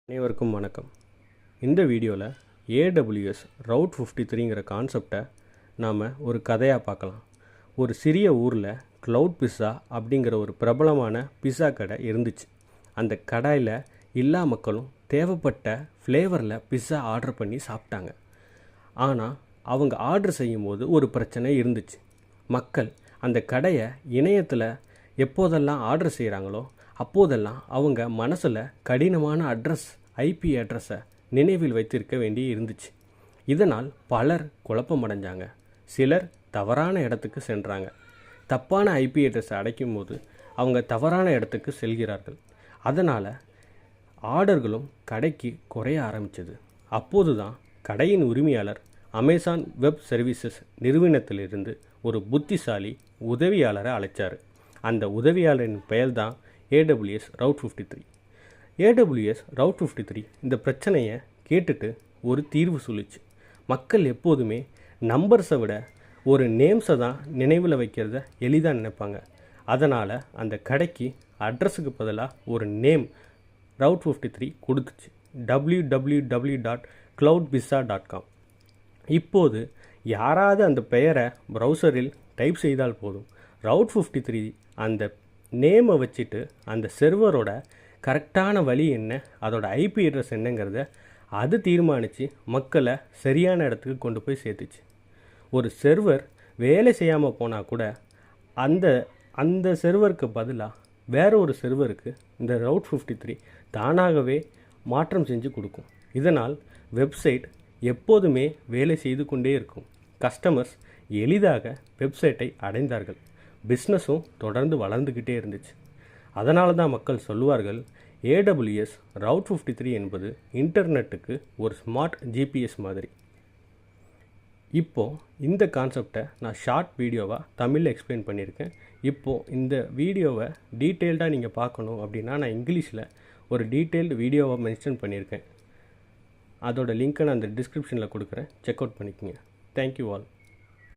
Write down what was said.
அனைவருக்கும் வணக்கம். இந்த வீடியோவில் AWS ரவுட் 53ங்கிற கான்செப்டை நாம் ஒரு கதையாக பார்க்கலாம். ஒரு சிறிய ஊரில் க்ளவுட் பிஸ்ஸா அப்படிங்கிற ஒரு பிரபலமான பிஸ்ஸா கடை இருந்துச்சு. அந்த கடையில் எல்லா மக்களும் தேவைப்பட்ட ஃப்ளேவரில் பிஸ்ஸா ஆர்டர் பண்ணி சாப்பிட்டாங்க. ஆனால் அவங்க ஆர்டர் செய்யும்போது ஒரு பிரச்சனை இருந்துச்சு. மக்கள் அந்த கடையை இணையத்தில் எப்போதெல்லாம் ஆர்டர் செய்கிறாங்களோ அப்போதெல்லாம் அவங்க மனசில் கடினமான ஐபி அட்ரஸை நினைவில் வைத்திருக்க வேண்டி இருந்துச்சு. இதனால் பலர் குழப்பமடைஞ்சாங்க. சிலர் தவறான இடத்துக்கு சென்றாங்க. தப்பான ஐபி அட்ரஸை அடைக்கும் போது அவங்க தவறான இடத்துக்கு செல்கிறார்கள். அதனால் ஆர்டர்களும் கடைக்கு குறைய ஆரம்பித்தது. அப்போது தான் கடையின் உரிமையாளர் அமேசான் வெப் சர்வீசஸ் நிறுவனத்திலிருந்து ஒரு புத்திசாலி உதவியாளரை அழைச்சார். அந்த உதவியாளரின் பெயர் தான் AWS ரவுட் 53. AWS ரவுட் 53 இந்த பிரச்சனையை கேட்டுட்டு ஒரு தீர்வு சொல்லிச்சு. மக்கள் எப்போதுமே நம்பர்ஸை விட ஒரு நேம்ஸை தான் நினைவில் வைக்கிறத எளிதாக நினைப்பாங்க. அதனால் அந்த கடைக்கு அட்ரஸுக்கு பதிலாக ஒரு நேம் ரவுட் 53 கொடுத்துச்சு. www.cloudpizza.com. இப்போது யாராவது அந்த பெயரை ப்ரௌசரில் டைப் செய்தால் போதும், ரவுட் 53 அந்த நேமை வச்சுட்டு அந்த செர்வரோட கரெக்டான வழி என்ன, அதோட ஐபி அட்ரஸ் என்னங்கிறத அது தீர்மானித்து மக்களை சரியான இடத்துக்கு கொண்டு போய் சேர்த்துச்சு. ஒரு செர்வர் வேலை செய்யாமல் போனால் கூட அந்த செர்வருக்கு பதிலாக வேற ஒரு செர்வருக்கு இந்த ரவுட் 53 தானாகவே மாற்றம் செஞ்சு கொடுக்கும். இதனால் வெப்சைட் எப்போதுமே வேலை செய்து கொண்டே இருக்கும். கஸ்டமர்ஸ் எளிதாக வெப்சைட்டை அடைந்தார்கள். பிஸ்னஸும் தொடர்ந்து வளர்ந்துக்கிட்டே இருந்துச்சு. அதனால தான் மக்கள் சொல்லுவார்கள், AWS ரவுட் 53 என்பது இன்டர்நெட்டுக்கு ஒரு ஸ்மார்ட் ஜிபிஎஸ் மாதிரி. இப்போது இந்த கான்செப்டை நான் ஷார்ட் வீடியோவாக தமிழில் எக்ஸ்பிளைன் பண்ணியிருக்கேன். இப்போது இந்த வீடியோவை டீட்டெயில்டாக நீங்கள் பார்க்கணும் அப்படின்னா நான் இங்கிலீஷில் ஒரு டீட்டெயில்டு வீடியோவை மென்ஷன் பண்ணியிருக்கேன். அதோட லிங்க்கை நான் அந்த டிஸ்கிரிப்ஷனில் கொடுக்குறேன். செக் அவுட் பண்ணிக்கோங்க. Thank you all.